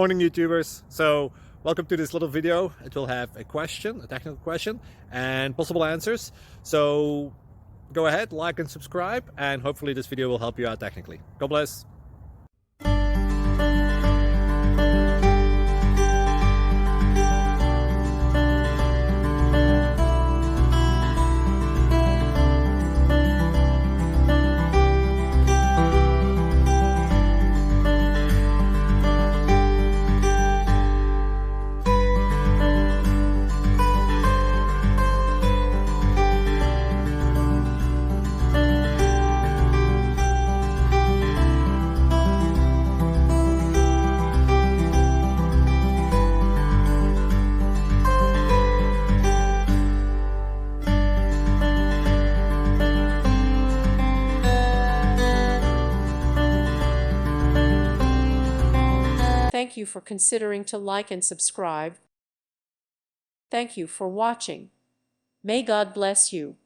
Morning YouTubers. So welcome to this little video. It will have a question, a technical question, and possible answers. So go ahead, like and subscribe, and hopefully this video will help you out technically. God bless. Thank you for considering to like and subscribe. Thank you for watching. May God bless you.